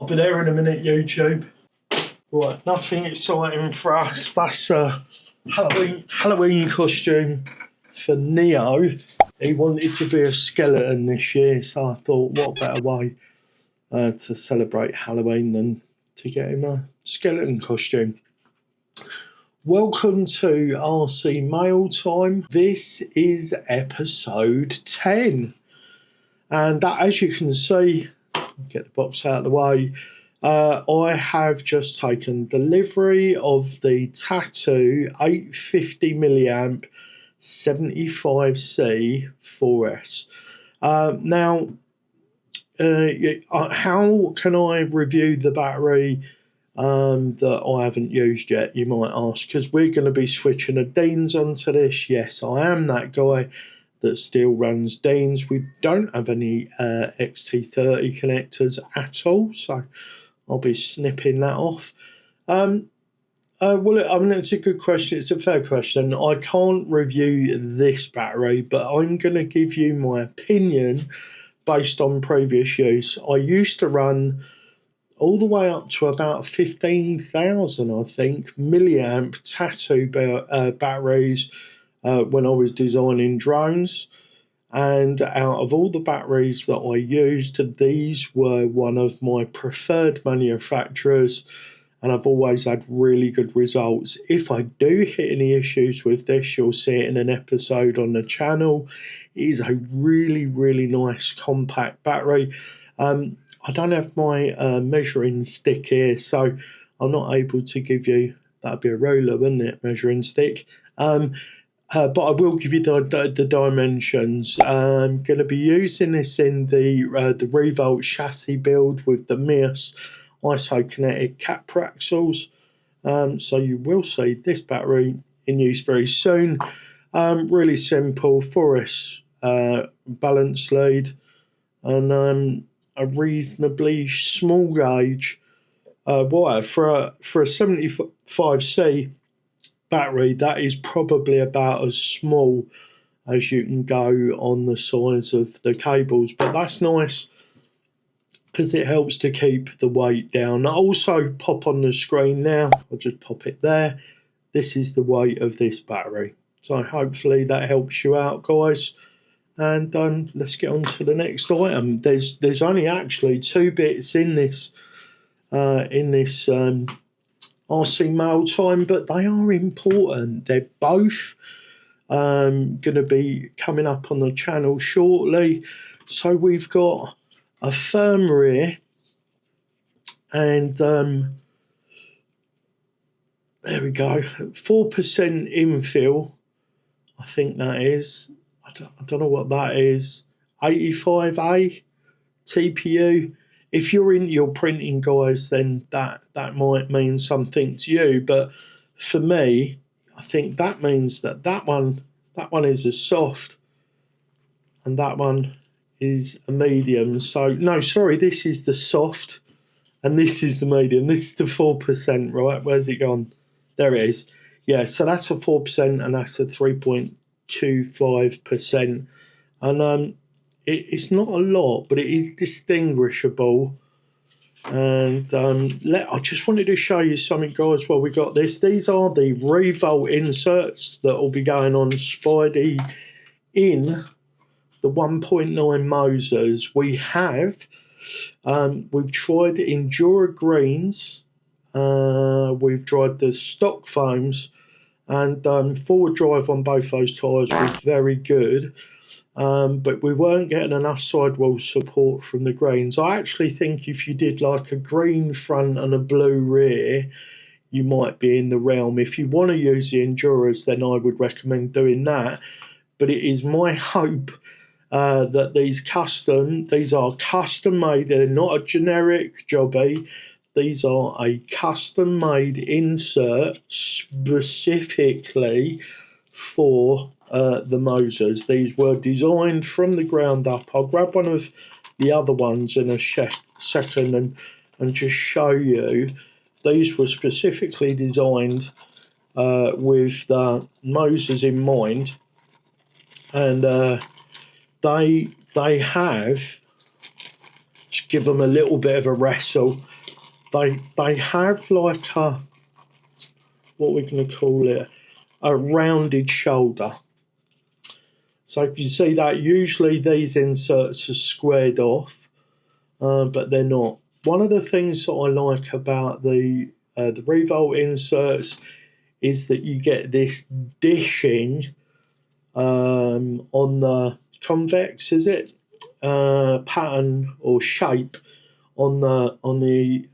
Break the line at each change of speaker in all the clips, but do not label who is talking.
be there in a minute, YouTube. Right, nothing exciting for us. That's a Halloween costume for Neo. He wanted to be a skeleton this year, so I thought, what better way to celebrate Halloween than to get him a skeleton costume. Welcome to RC Mail Time. This is episode 10. And that, as you can see, get the box out of the way, I have just taken delivery of the Tattu 850 milliamp 75C 4S. Now, how can I review the battery that I haven't used yet, you might ask, because we're going to be switching a Dean's onto this. Yes, I am that guy that still runs Dean's. We don't have any XT30 connectors at all, so I'll be snipping that off. Well, I mean, it's a good question. It's a fair question. I can't review this battery, but I'm going to give you my opinion based on previous use. I used to run all the way up to about 15,000, I think, milliamp Tattu batteries when I was designing drones. And out of all the batteries that I used, these were one of my preferred manufacturers, and I've always had really good results. If I do hit any issues with this, you'll see it in an episode on the channel. It is a really, really nice compact battery. I don't have my measuring stick here, so I'm not able to give you, that'd be a ruler, wouldn't it, measuring stick? But I will give you the dimensions. I'm going to be using this in the Revolt chassis build with the MIS isokinetic capraxles. So you will see this battery in use very soon. Really simple 4S balance lead, and a reasonably small gauge wire for a 75C battery. That is probably about as small as you can go on the size of the cables, but that's nice because it helps to keep the weight down. I also pop on the screen now, I'll just pop it there. This is the weight of this battery, so hopefully that helps you out, guys. And let's get on to the next item. There's only actually two bits in this RC Mail Time, but they are important. They're both going to be coming up on the channel shortly. So we've got a firmware, and there we go, 4% infill, I think that is. I don't know what that is. 85A TPU. If you're into your printing, guys, then that might mean something to you. But for me, I think that means that one is a soft, and that one is a medium. So no, sorry, this is the soft, and this is the medium. This is the 4%, right? Where's it gone? There it is. Yeah, so that's a 4%, and that's a 3.25%, and it's not a lot, but it is distinguishable. And I just wanted to show you something, guys, while we got this. These are the Revolt inserts that will be going on Spidey in the 1.9 Mosers. We've tried Endura Greens, we've tried the stock foams, and forward drive on both those tyres was very good, but we weren't getting enough sidewall support from the greens. I actually think if you did like a green front and a blue rear, you might be in the realm. If you want to use the Enduras, then I would recommend doing that. But it is my hope that these are custom made. They're not a generic jobby. These are a custom made insert specifically for the Mosers. These were designed from the ground up. I'll grab one of the other ones in a second and just show you. These were specifically designed with the Mosers in mind, and they have, just give them a little bit of a wrestle. they have like a, what we're going to call it, a rounded shoulder. So if you see that, usually these inserts are squared off, but they're not. One of the things that I like about the Revolt inserts is that you get this dishing on the convex, is it, pattern or shape on the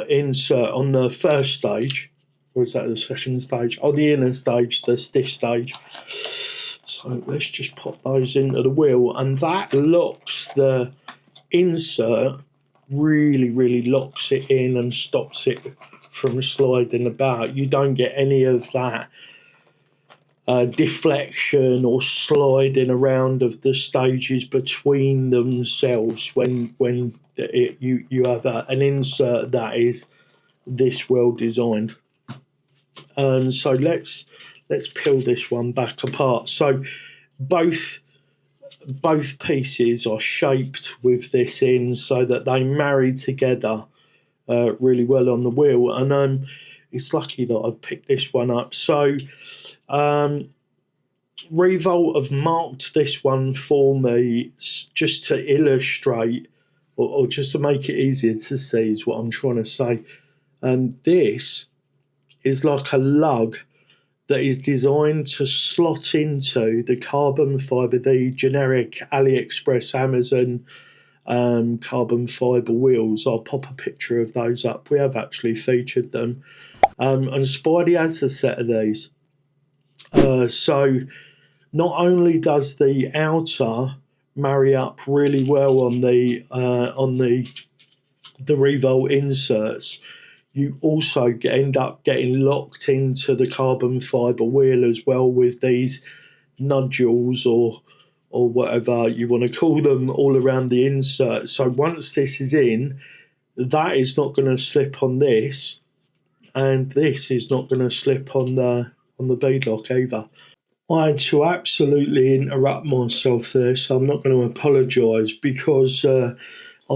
insert on the first stage, or is that the second stage? Oh, the inner stage, the stiff stage. So let's just pop those into the wheel, and that locks the insert, really locks it in and stops it from sliding about. You don't get any of that deflection or sliding around of the stages between themselves when you have an insert that is this well designed. So let's peel this one back apart. So both pieces are shaped with this in so that they marry together really well on the wheel, and it's lucky that I've picked this one up. So Revolt have marked this one for me just to illustrate, or just to make it easier to see, is what I'm trying to say. This is like a lug that is designed to slot into the carbon fibre, the generic AliExpress, Amazon carbon fibre wheels. I'll pop a picture of those up. We have actually featured them. And Spidey has a set of these. So not only does the outer marry up really well on the Revolt inserts, you also end up getting locked into the carbon fibre wheel as well with these nodules or whatever you want to call them all around the insert. So once this is in, that is not going to slip on this, and this is not going to slip on the beadlock either. I had to absolutely interrupt myself there, so I'm not going to apologise, because I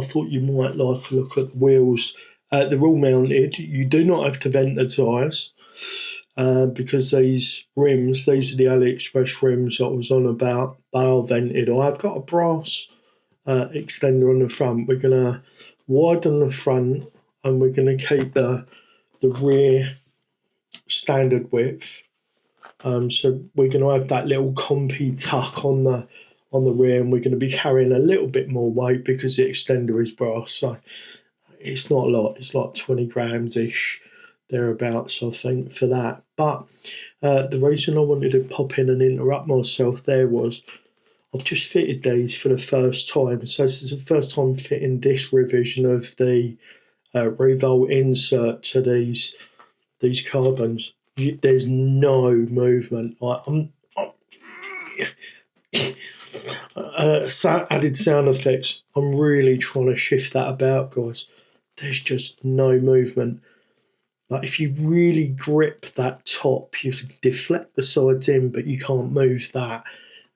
thought you might like a look at the wheels. They're all mounted. You do not have to vent the tyres, because these rims, these are the AliExpress rims that I was on about, they are vented. I've got a brass extender on the front. We're going to widen the front, and we're going to keep the rear standard width. So we're going to have that little compy tuck on the rear, and we're going to be carrying a little bit more weight because the extender is brass. So it's not a lot. It's like 20 grams ish, thereabouts, I think, for that. But the reason I wanted to pop in and interrupt myself there was I've just fitted these for the first time. So this is the first time fitting this revision of the Revolt insert to these carbons. There's no movement. Added sound effects. I'm really trying to shift that about, guys. There's just no movement. Like, if you really grip that top, you can deflect the sides in, but you can't move that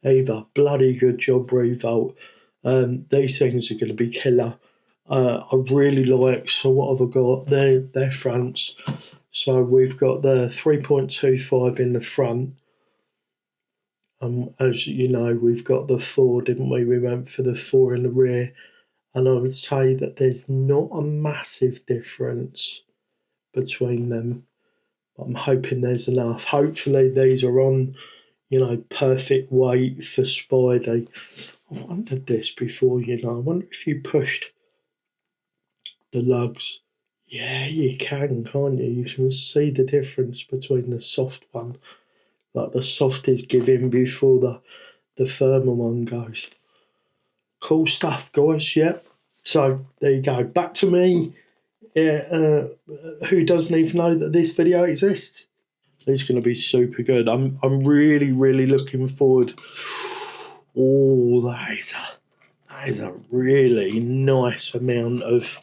either. Bloody good job, Revolt. These things are going to be killer. I really like, so what have I got? They're fronts. So we've got the 3.25 in the front. As you know, we've got the 4, didn't we? We went for the 4 in the rear. And I would say that there's not a massive difference between them. But I'm hoping there's enough. Hopefully these are on, perfect weight for Spidey. I wondered this before, I wonder if you pushed the lugs. Yeah, you can, can't you? You can see the difference between the soft one. Like, the soft is giving before the firmer one goes. Cool stuff, guys. Yeah. So there you go. Back to me. Yeah. Who doesn't even know that this video exists? It's going to be super good. I'm really looking forward. Oh, that is a really nice amount of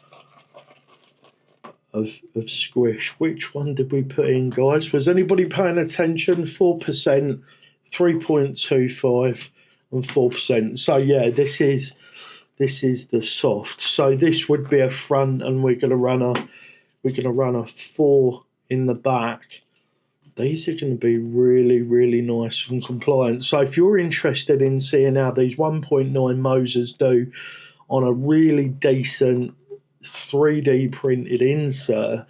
squish. Which one did we put in, guys? Was anybody paying attention? 4%, 3.25 and 4%. So yeah, this is This is the soft. So this would be a front, and we're going to run a 4 in the back. These are going to be really, really nice and compliant. So if you're interested in seeing how these 1.9 Mosers do on a really decent 3D printed insert,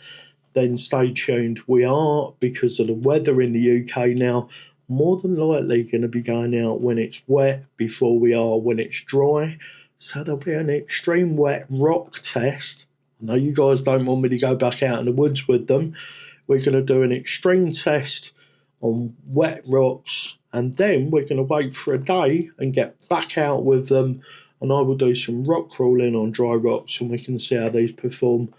then stay tuned. We are, because of the weather in the UK now, more than likely going to be going out when it's wet before we are when it's dry. So there'll be an extreme wet rock test. I know you guys don't want me to go back out in the woods with them. We're going to do an extreme test on wet rocks, and then we're going to wait for a day and get back out with them, and I will do some rock crawling on dry rocks, and we can see how these perform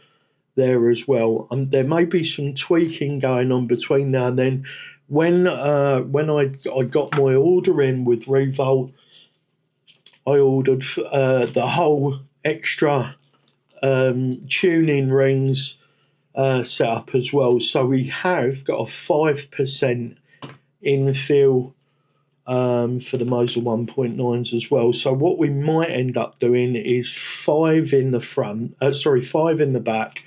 there as well. And there may be some tweaking going on between now and then. When I got my order in with Revolt, I ordered the whole extra tuning rings set up as well. So we have got a 5% infill for the Moser 1.9s as well. So what we might end up doing is 5 in the front, 5 in the back,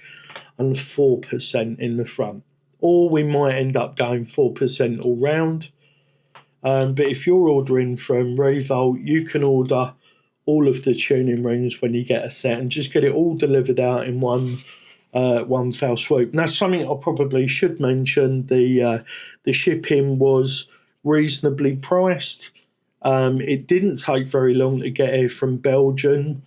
and 4% in the front. Or we might end up going 4% all round. But if you're ordering from Revolt, you can order all of the tuning rings when you get a set and just get it all delivered out in one fell swoop. Now, something I probably should mention, the shipping was reasonably priced. It didn't take very long to get here from Belgium,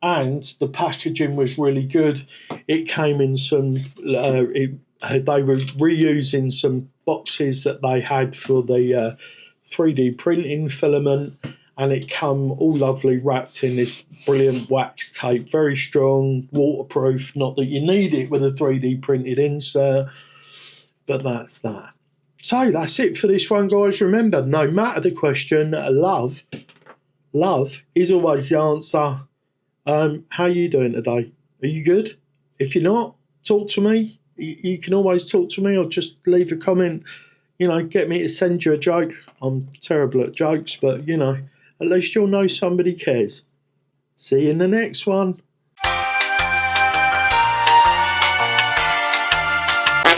and the packaging was really good. It came in some, they were reusing some boxes that they had for the 3D printing filament, and it come all lovely wrapped in this brilliant wax tape, very strong, waterproof. Not that you need it with a 3D printed insert, but that's that. So that's it for this one, guys. Remember, no matter the question, love is always the answer. How are you doing today? Are you good? If you're not, talk to me. You can always talk to me, or just leave a comment. Get me to send you a joke. I'm terrible at jokes, but at least you'll know somebody cares. See you in the next one.